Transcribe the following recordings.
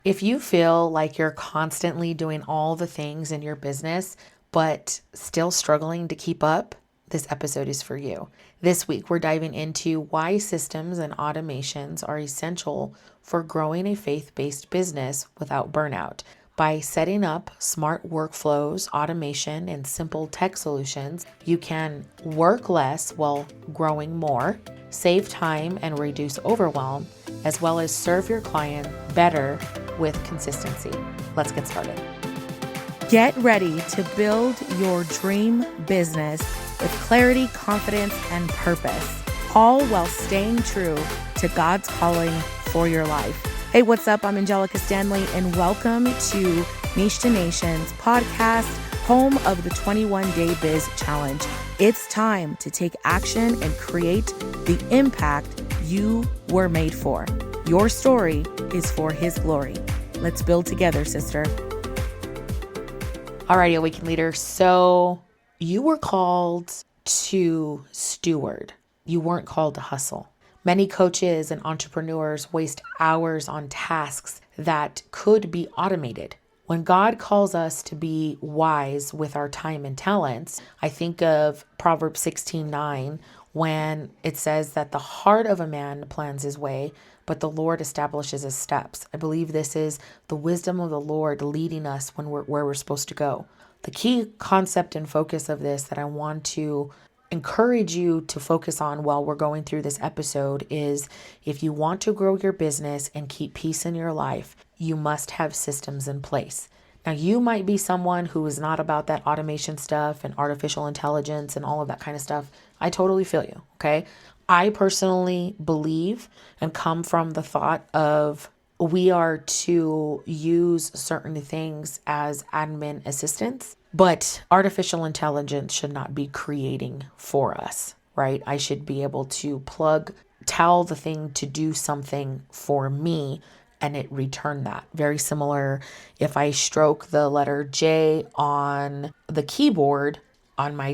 If you feel like you're constantly doing all the things in your business, but still struggling to keep up, this episode is for you. This week, we're diving into why systems and automations are essential for growing a faith-based business without burnout. By setting up smart workflows, automation, and simple tech solutions, you can work less while growing more, save time and reduce overwhelm, as well as serve your client better with consistency. Let's get started. Get ready to build your dream business with clarity, confidence, and purpose, all while staying true to God's calling for your life. Hey, what's up? I'm Angelica Stanley, and welcome to Niche to Nations podcast, home of the 21-Day Biz Challenge. It's time to take action and create the impact you were made for. Your story is for His glory. Let's build together, sister. All right, Awakened Leader. So you were called to steward. You weren't called to hustle. Many coaches and entrepreneurs waste hours on tasks that could be automated. When God calls us to be wise with our time and talents, I think of Proverbs 16:9, when it says that the heart of a man plans his way, but the Lord establishes his steps. I believe this is the wisdom of the Lord leading us when where we're supposed to go. The key concept and focus of this that I want to encourage you to focus on while we're going through this episode is, if you want to grow your business and keep peace in your life, you must have systems in place. Now, you might be someone who is not about that automation stuff and artificial intelligence and all of that kind of stuff. I totally feel you, okay? I personally believe and come from the thought of we are to use certain things as admin assistants, but artificial intelligence should not be creating for us, right? I should be able to tell the thing to do something for me and it return that. Very similar, if I stroke the letter J on the keyboard on my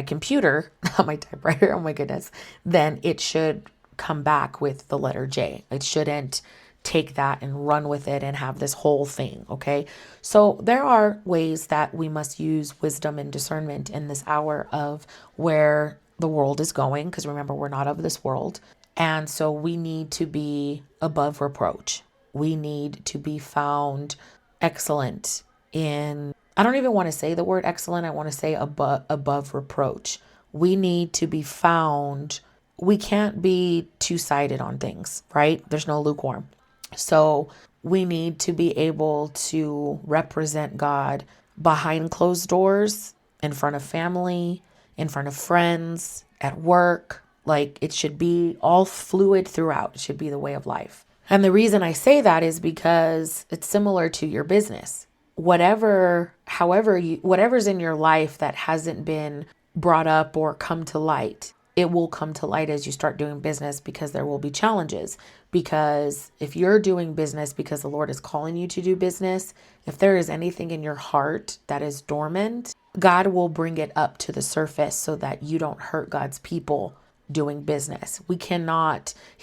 computer, not my typewriter, oh my goodness, then it should come back with the letter J. It shouldn't take that and run with it and have this whole thing, okay? So there are ways that we must use wisdom and discernment in this hour of where the world is going, because remember, we're not of this world. And so we need to be above reproach. We need to be found excellent in, I don't even want to say the word excellent, I want to say above reproach. We need to be found, we can't be two-sided on things, right? There's no lukewarm. So we need to be able to represent God behind closed doors, in front of family, in front of friends, at work. Like, it should be all fluid throughout. It should be the way of life. And the reason I say that is because it's similar to your business. Whatever's in your life that hasn't been brought up or come to light, it will come to light as you start doing business, because there will be challenges. Because if you're doing business because the Lord is calling you to do business, if there is anything in your heart that is dormant, God will bring it up to the surface so that you don't hurt God's people doing business. He's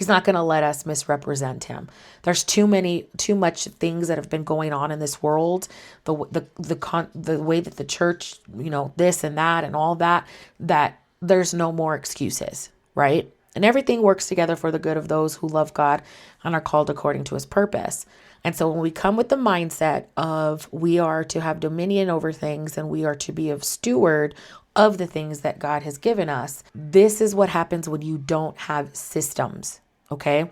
not going to let us misrepresent him. There's too much things that have been going on in this world. The way that the church, this and that and all that there's no more excuses, right? And everything works together for the good of those who love God and are called according to his purpose. And so when we come with the mindset of we are to have dominion over things and we are to be a steward of the things that God has given us, this is what happens when you don't have systems, okay?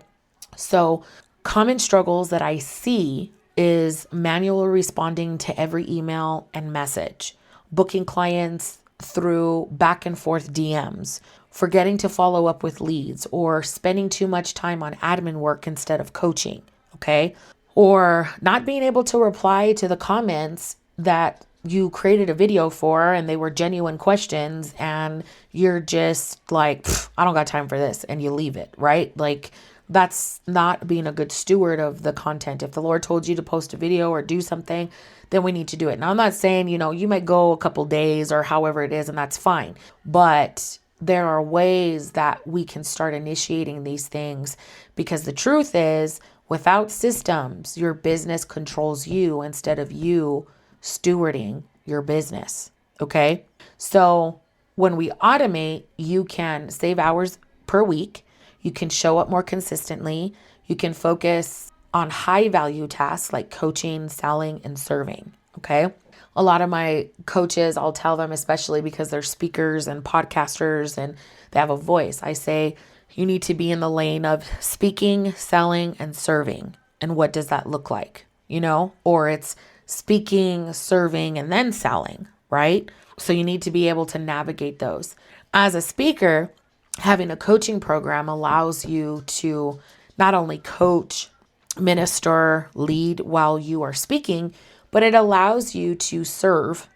So common struggles that I see is manual responding to every email and message, booking clients through back and forth DMs, forgetting to follow up with leads, or spending too much time on admin work instead of coaching, okay? Or not being able to reply to the comments that you created a video for and they were genuine questions and you're just like, I don't got time for this, and you leave it, right? Like, that's not being a good steward of the content. If the Lord told you to post a video or do something, then we need to do it. Now, I'm not saying, you might go a couple days or however it is, and that's fine. But there are ways that we can start initiating these things, because the truth is, Without systems, your business controls you instead of you stewarding your business. Okay. So when we automate, you can save hours per week. You can show up more consistently. You can focus on high value tasks like coaching, selling, and serving. Okay. A lot of my coaches, I'll tell them, especially because they're speakers and podcasters and they have a voice, I say, you need to be in the lane of speaking, selling, and serving. And what does that look like? Or it's speaking, serving, and then selling, right? So you need to be able to navigate those. As a speaker, having a coaching program allows you to not only coach, minister, lead while you are speaking, but it allows you to serve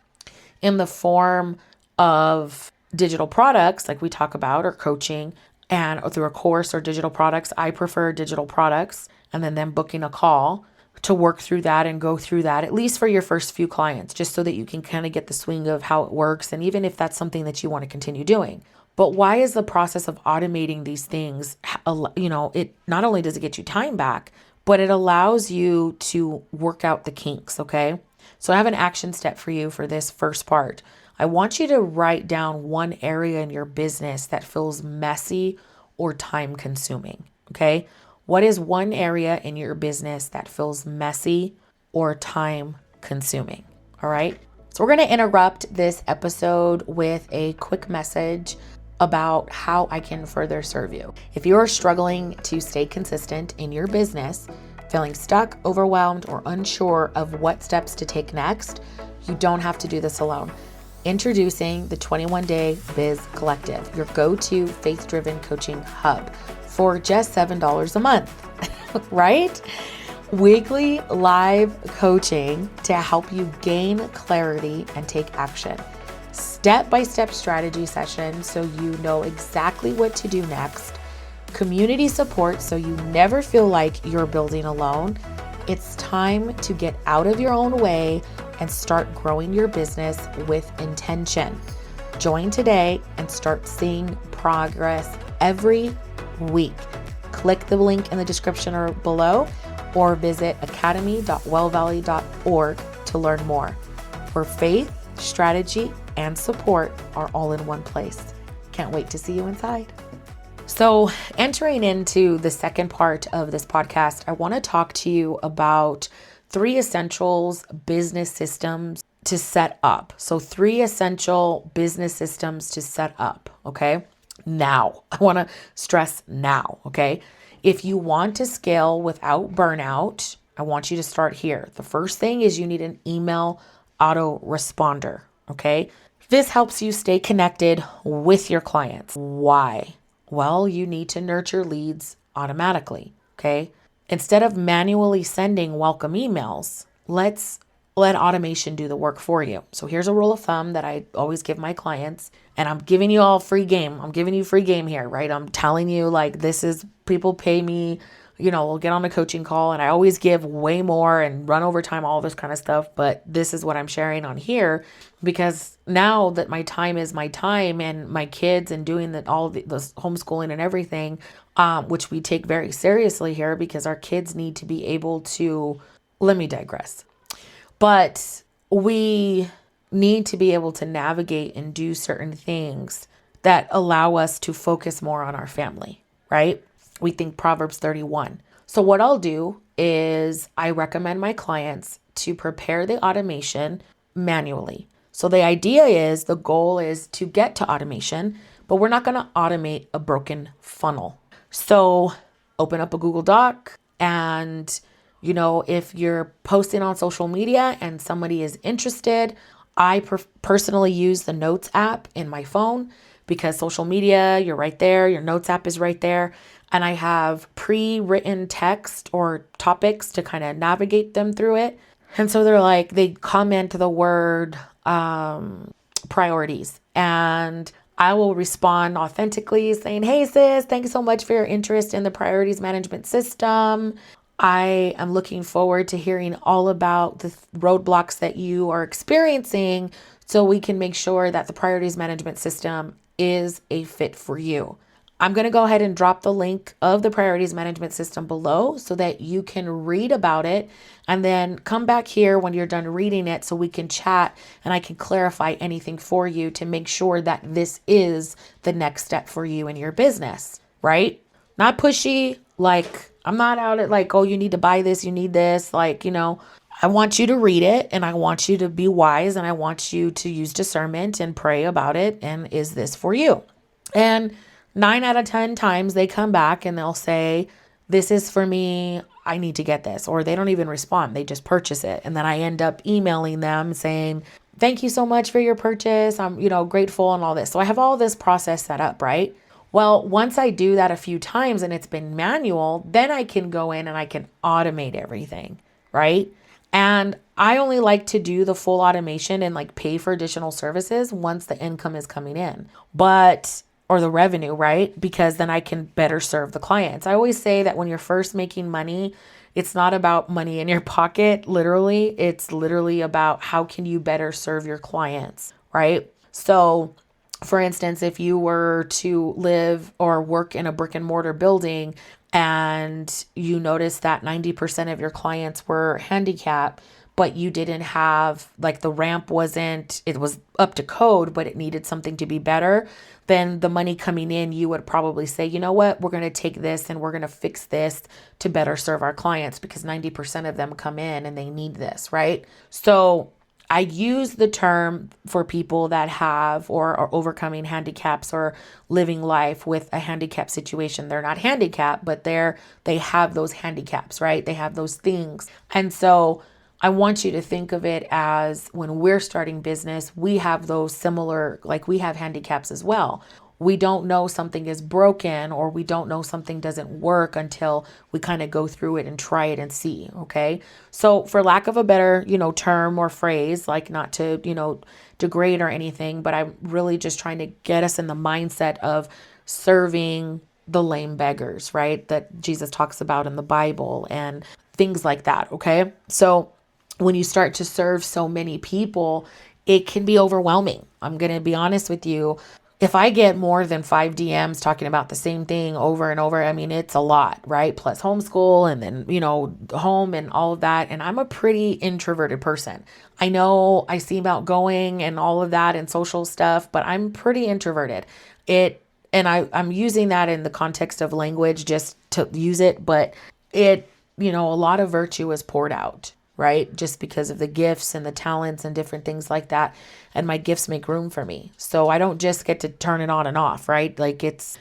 in the form of digital products like we talk about, or coaching, and through a course or digital products. I prefer digital products, and then booking a call to work through that and go through that, at least for your first few clients, just so that you can kind of get the swing of how it works. And even if that's something that you want to continue doing. But why is the process of automating these things, it not only does it get you time back, but it allows you to work out the kinks, okay? So I have an action step for you for this first part. I want you to write down one area in your business that feels messy or time consuming, okay? What is one area in your business that feels messy or time consuming? All right. So we're going to interrupt this episode with a quick message about how I can further serve you. If you're struggling to stay consistent in your business, feeling stuck, overwhelmed, or unsure of what steps to take next, you don't have to do this alone. Introducing the 21-Day Biz Collective, your go-to faith-driven coaching hub for just $7 a month, right? Weekly live coaching to help you gain clarity and take action. Step-by-step strategy sessions so you know exactly what to do next. Community support so you never feel like you're building alone. It's time to get out of your own way and start growing your business with intention. Join today and start seeing progress every week. Click the link in the description or below, or visit academy.wellvalley.org to learn more, where faith, strategy, and support are all in one place. Can't wait to see you inside. So, entering into the second part of this podcast, I want to talk to you about 3 essentials business systems to set up. So 3 essential business systems to set up, okay? Now, I want to stress now, okay? If you want to scale without burnout, I want you to start here. The first thing is you need an email autoresponder, okay? This helps you stay connected with your clients. Why? Well, you need to nurture leads automatically, okay? Instead of manually sending welcome emails, let's let automation do the work for you. So here's a rule of thumb that I always give my clients, and I'm giving you all free game. I'm giving you free game here, right? I'm telling you, like, this is, people pay me, we'll get on a coaching call, and I always give way more and run overtime, all this kind of stuff. But this is what I'm sharing on here, because now that my time is my time, and my kids, and doing that, all the homeschooling and everything, which we take very seriously here, because our kids need to be able to, let me digress. But we need to be able to navigate and do certain things that allow us to focus more on our family, right? We think Proverbs 31. So what I'll do is I recommend my clients to prepare the automation manually. So the goal is to get to automation, but we're not going to automate a broken funnel. So open up a Google Doc, and if you're posting on social media and somebody is interested, I personally use the Notes app in my phone, because social media, you're right there. Your Notes app is right there. And I have pre-written text or topics to kind of navigate them through it. And so they comment the word priorities, and I will respond authentically saying, hey sis, thank you so much for your interest in the priorities management system. I am looking forward to hearing all about the roadblocks that you are experiencing, so we can make sure that the priorities management system is a fit for you. I'm going to go ahead and drop the link of the priorities management system below so that you can read about it and then come back here when you're done reading it so we can chat and I can clarify anything for you to make sure that this is the next step for you in your business, right? Not pushy, like I'm not out at like, oh, you need to buy this, you need this, like, I want you to read it and I want you to be wise and I want you to use discernment and pray about it. And is this for you? And 9 out of 10 times they come back and they'll say, this is for me. I need to get this. Or they don't even respond. They just purchase it. And then I end up emailing them saying, thank you so much for your purchase. I'm, grateful and all this. So I have all this process set up, right? Well, once I do that a few times and it's been manual, then I can go in and I can automate everything, right? And I only like to do the full automation and like pay for additional services once the income is coming in, or the revenue, right? Because then I can better serve the clients. I always say that when you're first making money, it's not about money in your pocket, literally. It's literally about how can you better serve your clients, right? So for instance, if you were to live or work in a brick and mortar building and you notice that 90% of your clients were handicapped, but you didn't have, like the ramp it was up to code, but it needed something to be better, then the money coming in, you would probably say, you know what, we're going to take this and we're going to fix this to better serve our clients because 90% of them come in and they need this, right? So I use the term for people that have or are overcoming handicaps or living life with a handicap situation. They're not handicapped, but they have those handicaps, right? They have those things. And so I want you to think of it as when we're starting business, we have those similar, like we have handicaps as well. We don't know something is broken or we don't know something doesn't work until we kind of go through it and try it and see. Okay. So for lack of a better, term or phrase, like not to, degrade or anything, but I'm really just trying to get us in the mindset of serving the lame beggars, right? That Jesus talks about in the Bible and things like that. Okay. So when you start to serve so many people, it can be overwhelming. I'm going to be honest with you. If I get more than 5 DMs talking about the same thing over and over, I mean, it's a lot, right? Plus homeschool and then, home and all of that. And I'm a pretty introverted person. I know I seem outgoing and all of that and social stuff, but I'm pretty introverted. I'm using that in the context of language just to use it, but a lot of virtue is poured out, right? Just because of the gifts and the talents and different things like that. And my gifts make room for me. So I don't just get to turn it on and off, right? Like it's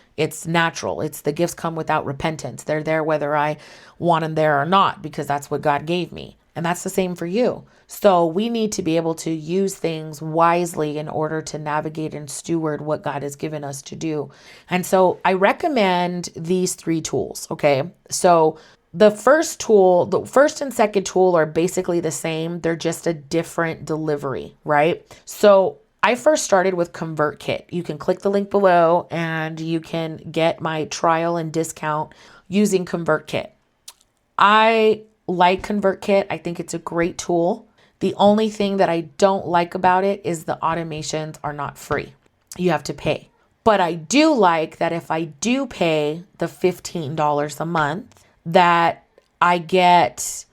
natural. It's the gifts come without repentance. They're there whether I want them there or not, because that's what God gave me. And that's the same for you. So we need to be able to use things wisely in order to navigate and steward what God has given us to do. And so I recommend these 3 tools. Okay. So the first and second tool are basically the same. They're just a different delivery, right? So I first started with ConvertKit. You can click the link below and you can get my trial and discount using ConvertKit. I like ConvertKit. I think it's a great tool. The only thing that I don't like about it is the automations are not free. You have to pay. But I do like that if I do pay the $15 a month, that I get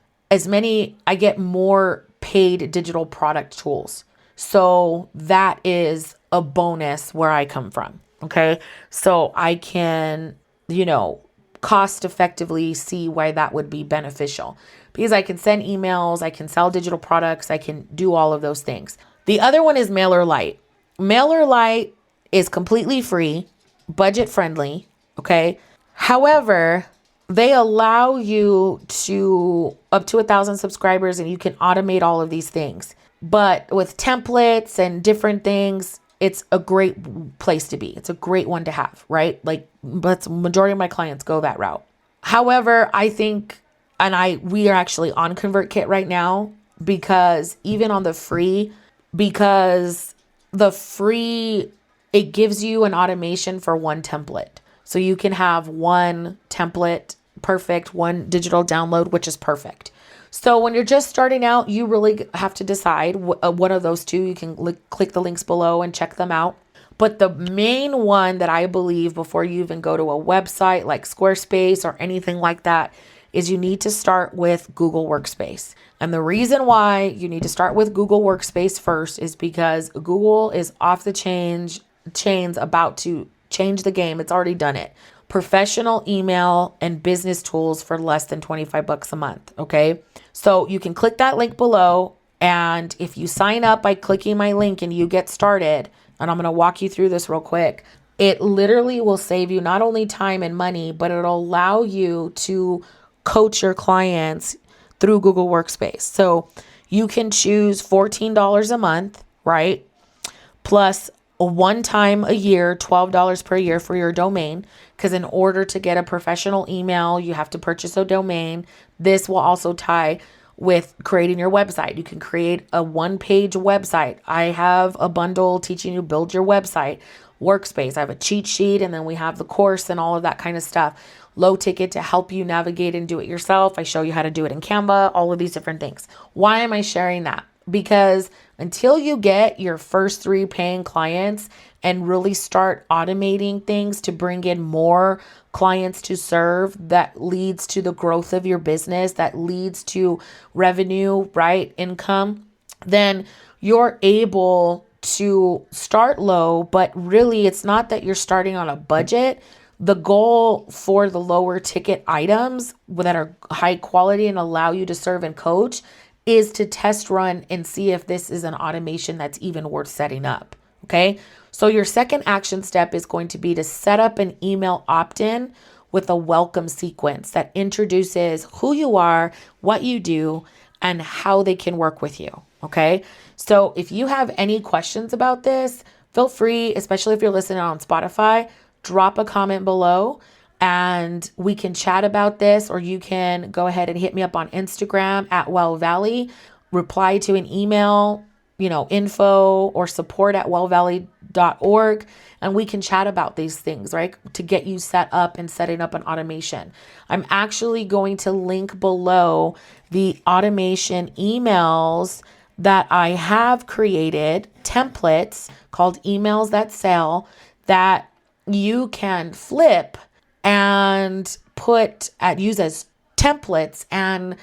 more paid digital product tools. So that is a bonus where I come from. Okay. So I can, cost effectively see why that would be beneficial because I can send emails, I can sell digital products, I can do all of those things. The other one is MailerLite. MailerLite is completely free, budget friendly. Okay. However, they allow you to up to 1,000 subscribers and you can automate all of these things. But with templates and different things, it's a great place to be. It's a great one to have, right? Like, but majority of my clients go that route. However, I think, we are actually on ConvertKit right now because even on the free, it gives you an automation for one template. So you can have one template, perfect, one digital download, which is perfect. So when you're just starting out, you really have to decide what of those 2. You can click the links below and check them out. But the main one that I believe before you even go to a website like Squarespace or anything like that is you need to start with Google Workspace. And the reason why you need to start with Google Workspace first is because Google is off the chains about to change the game. It's already done it. Professional email and business tools for less than $25 a month. Okay. So you can click that link below. And if you sign up by clicking my link and you get started, and I'm going to walk you through this real quick, it literally will save you not only time and money, but it'll allow you to coach your clients through Google Workspace. So you can choose $14 a month, right? Plus one time a year, $12 per year for your domain. Because in order to get a professional email, you have to purchase a domain. This will also tie with creating your website. You can create a one-page website. I have a bundle teaching you build your website, Workspace. I have a cheat sheet, and then we have the course and all of that kind of stuff. Low ticket to help you navigate and do it yourself. I show you how to do it in Canva, all of these different things. Why am I sharing that? Because until you get your first 3 paying clients and really start automating things to bring in more clients to serve, that leads to the growth of your business, that leads to revenue, right? Income, then you're able to start low, but really it's not that you're starting on a budget. The goal for the lower ticket items that are high quality and allow you to serve and coach is to test run and see if this is an automation that's even worth setting up. Okay. So your second action step is going to be to set up an email opt-in with a welcome sequence that introduces who you are, what you do, and how they can work with you. Okay. So if you have any questions about this, feel free, especially if you're listening on Spotify, drop a comment below and we can chat about this, or you can go ahead and hit me up on Instagram at Well Valley, reply to an email, info or support at wellvalley.org. And we can chat about these things, right? To get you set up and setting up an automation. I'm actually going to link below the automation emails that I have created, templates called Emails That Sell, that you can flip and use as templates and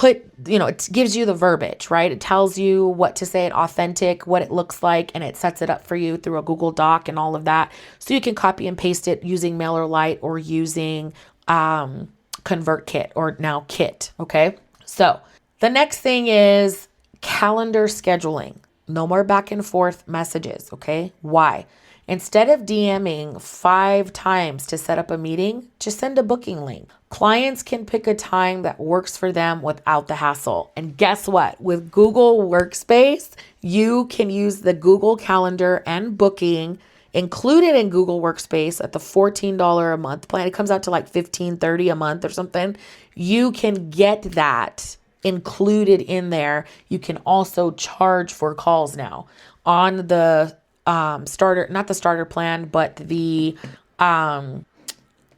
it gives you the verbiage, right? It tells you what to say, authentic, what it looks like, and it sets it up for you through a Google Doc and all of that. So you can copy and paste it using MailerLite or using ConvertKit or now Kit. Okay. So the next thing is calendar scheduling. No more back and forth messages. Okay. Why? Instead of DMing 5 times to set up a meeting, just send a booking link. Clients can pick a time that works for them without the hassle. And guess what? With Google Workspace, you can use the Google Calendar and booking included in Google Workspace at the $14 a month plan. It comes out to like $15.30 a month or something. You can get that included in there. You can also charge for calls now on the not the starter plan, but the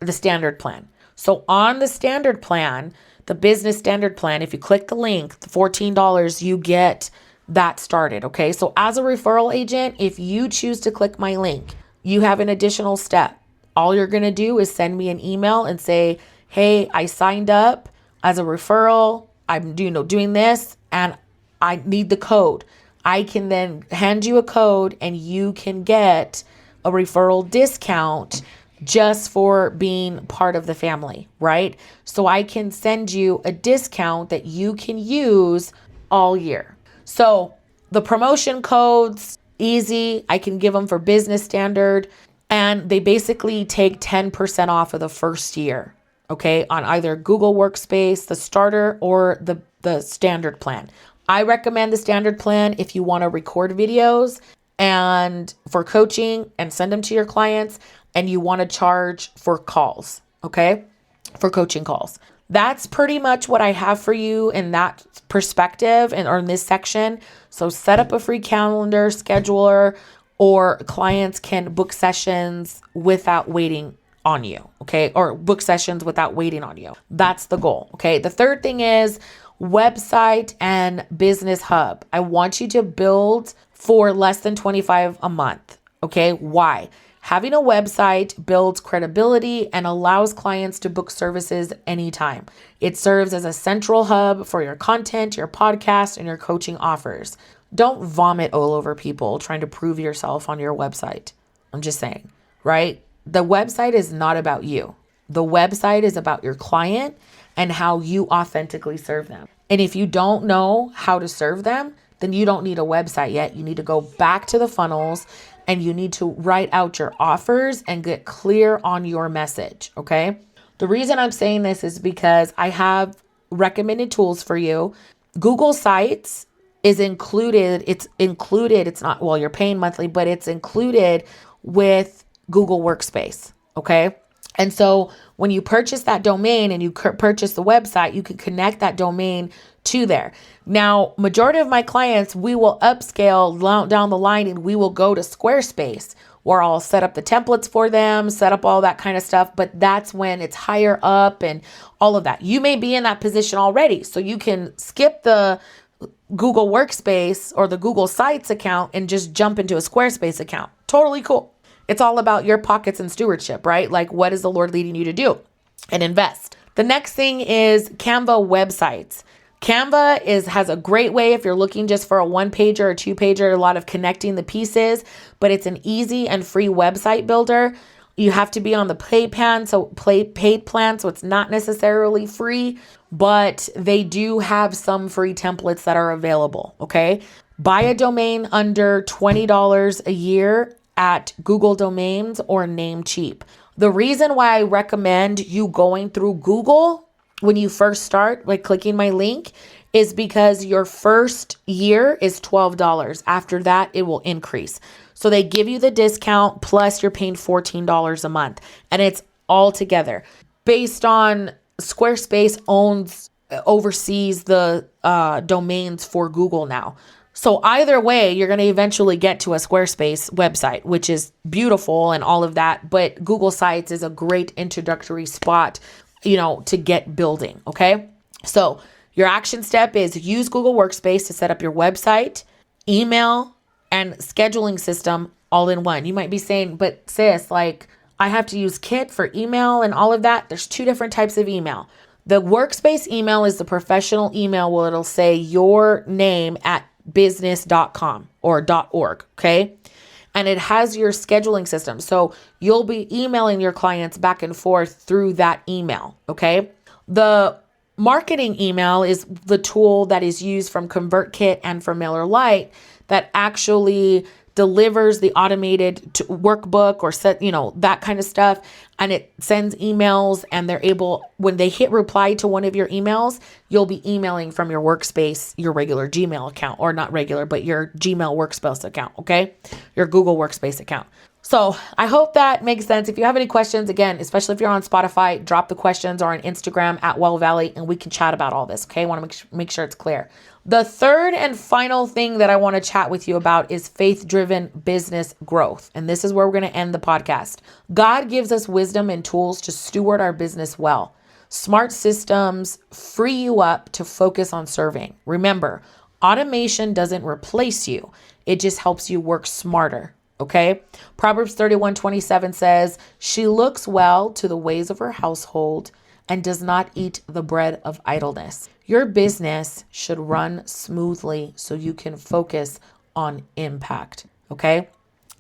standard plan. So on the standard plan, the business standard plan, if you click the link, the $14, you get that started. Okay. So as a referral agent, if you choose to click my link, you have an additional step. All you're going to do is send me an email and say, hey, I signed up as a referral. I'm doing this and I need the code. I can then hand you a code and you can get a referral discount just for being part of the family, right? So I can send you a discount that you can use all year. So the promotion codes, easy. I can give them for business standard, and they basically take 10% off of the first year, okay, on either Google Workspace, the starter, or the standard plan. I recommend the standard plan if you want to record videos and for coaching and send them to your clients, and you want to charge for calls, okay, for coaching calls. That's pretty much what I have for you in that perspective or in this section. So set up a free calendar scheduler, or clients can book sessions without waiting on you, okay, or book sessions without waiting on you. That's the goal, okay. The third thing is website and business hub. I want you to build for less than $25 a month. Okay, why? Having a website builds credibility and allows clients to book services anytime. It serves as a central hub for your content, your podcast, and your coaching offers. Don't vomit all over people trying to prove yourself on your website. I'm just saying, right? The website is not about you. The website is about your client and how you authentically serve them. And if you don't know how to serve them, then you don't need a website yet. You need to go back to the funnels and you need to write out your offers and get clear on your message, okay? The reason I'm saying this is because I have recommended tools for you. Google Sites is included. It's not, well, you're paying monthly, but it's included with Google Workspace, okay? And so when you purchase that domain and you purchase the website, you can connect that domain to there. Now, majority of my clients, we will upscale down the line and we will go to Squarespace where I'll set up the templates for them, set up all that kind of stuff. But that's when it's higher up and all of that. You may be in that position already. So you can skip the Google Workspace or the Google Sites account and just jump into a Squarespace account. Totally cool. It's all about your pockets and stewardship, right? Like, what is the Lord leading you to do and invest? The next thing is Canva websites. Canva has a great way if you're looking just for a 1-pager or 2-pager, a lot of connecting the pieces, but it's an easy and free website builder. You have to be on the paid plan, so it's not necessarily free, but they do have some free templates that are available, okay? Buy a domain under $20 a year at Google Domains or Namecheap. The reason why I recommend you going through Google when you first start, like clicking my link, is because your first year is $12. After that, it will increase. So they give you the discount plus you're paying $14 a month. And it's all together. Based on Squarespace oversees the domains for Google now. So either way, you're going to eventually get to a Squarespace website, which is beautiful and all of that. But Google Sites is a great introductory spot, to get building. Okay. So your action step is use Google Workspace to set up your website, email, and scheduling system all in one. You might be saying, but sis, like I have to use Kit for email and all of that. There's 2 different types of email. The Workspace email is the professional email where it'll say your name at business.com or .org, okay? And it has your scheduling system. So you'll be emailing your clients back and forth through that email, okay? The marketing email is the tool that is used from ConvertKit and from MailerLite that actually delivers the automated workbook or set, that kind of stuff. And it sends emails and they're able, when they hit reply to one of your emails, you'll be emailing from your Workspace, your regular Gmail account, or not regular, but your Gmail Workspace account. Okay. Your Google Workspace account. So I hope that makes sense. If you have any questions, again, especially if you're on Spotify, drop the questions or on Instagram at Well Valley and we can chat about all this. Okay. I want to make sure it's clear. The third and final thing that I want to chat with you about is faith-driven business growth. And this is where we're going to end the podcast. God gives us wisdom and tools to steward our business well. Smart systems free you up to focus on serving. Remember, automation doesn't replace you. It just helps you work smarter. Okay. Proverbs 31:27 says, she looks well to the ways of her household and does not eat the bread of idleness. Your business should run smoothly so you can focus on impact. Okay.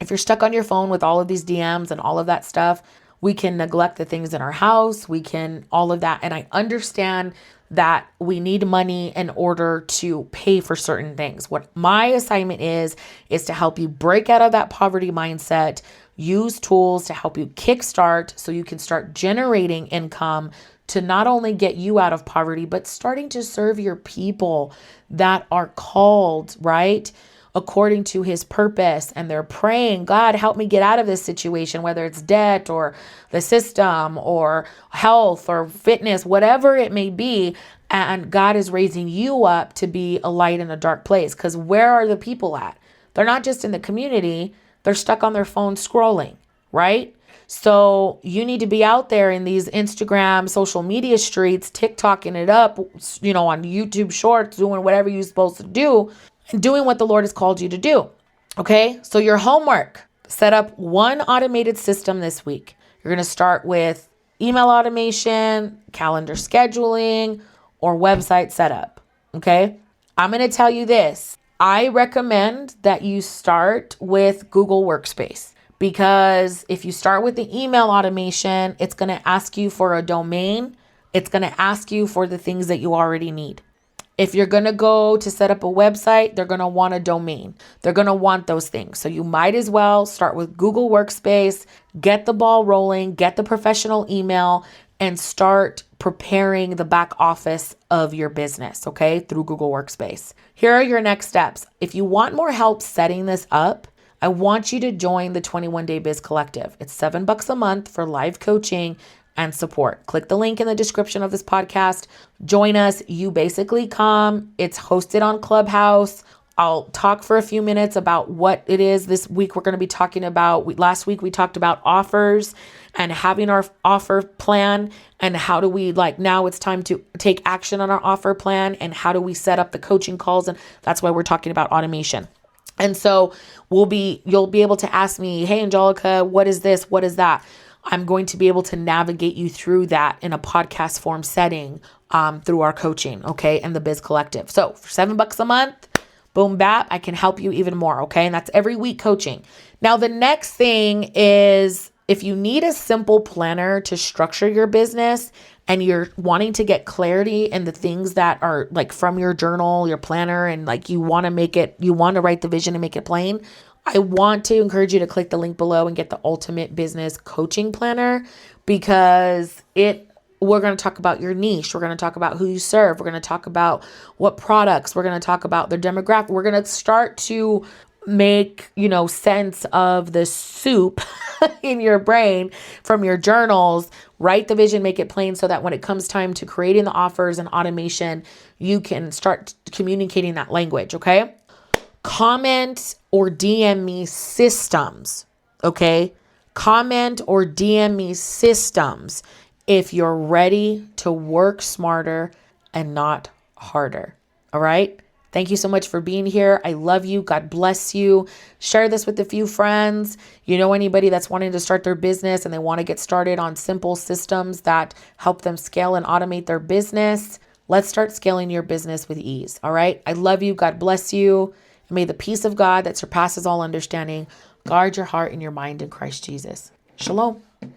If you're stuck on your phone with all of these DMs and all of that stuff, we can neglect the things in our house. We can all of that. And I understand that we need money in order to pay for certain things. What my assignment is to help you break out of that poverty mindset, use tools to help you kickstart so you can start generating income to not only get you out of poverty, but starting to serve your people that are called, right? According to his purpose. And they're praying, God, help me get out of this situation, whether it's debt or the system or health or fitness, whatever it may be. And God is raising you up to be a light in a dark place. Because where are the people at? They're not just in the community. They're stuck on their phone scrolling, right? So you need to be out there in these Instagram, social media streets, TikToking it up, on YouTube shorts, doing whatever you're supposed to do and doing what the Lord has called you to do. Okay. So your homework Set up one automated system this week. You're going to start with email automation, calendar scheduling, or website setup. Okay. I'm going to tell you this. I recommend that you start with Google Workspace, because if you start with the email automation, it's going to ask you for a domain. It's going to ask you for the things that you already need. If you're going to go to set up a website, they're going to want a domain. They're going to want those things. So you might as well start with Google Workspace, get the ball rolling, get the professional email, and start preparing the back office of your business, okay, through Google Workspace. Here are your next steps. If you want more help setting this up, I want you to join the 21 Day Biz Collective. It's $7 a month for live coaching and support. Click the link in the description of this podcast. Join us. You basically come. It's hosted on Clubhouse. I'll talk for a few minutes about what it is this week we're going to be talking about. Last week we talked about offers and having our offer plan, and how do we, now it's time to take action on our offer plan, and how do we set up the coaching calls, and that's why we're talking about automation. And so you'll be able to ask me, hey, Angelica, what is this? What is that? I'm going to be able to navigate you through that in a podcast form setting through our coaching, okay, and the Biz Collective. So for $7 a month, boom, bap, I can help you even more, okay? And that's every week coaching. Now, the next thing is, if you need a simple planner to structure your business and you're wanting to get clarity in the things that are from your journal, your planner, and you want to write the vision and make it plain, I want to encourage you to click the link below and get the Ultimate Business Coaching Planner, because we're going to talk about your niche. We're going to talk about who you serve. We're going to talk about what products. We're going to talk about their demographic. We're going to start to make, sense of the soup in your brain from your journals. Write the vision, make it plain, so that when it comes time to creating the offers and automation, you can start communicating that language, okay? Comment or DM me systems, okay? Comment or DM me systems if you're ready to work smarter and not harder, all right? Thank you so much for being here. I love you. God bless you. Share this with a few friends. You know anybody that's wanting to start their business and they want to get started on simple systems that help them scale and automate their business. Let's start scaling your business with ease, all right? I love you. God bless you. And may the peace of God that surpasses all understanding guard your heart and your mind in Christ Jesus. Shalom.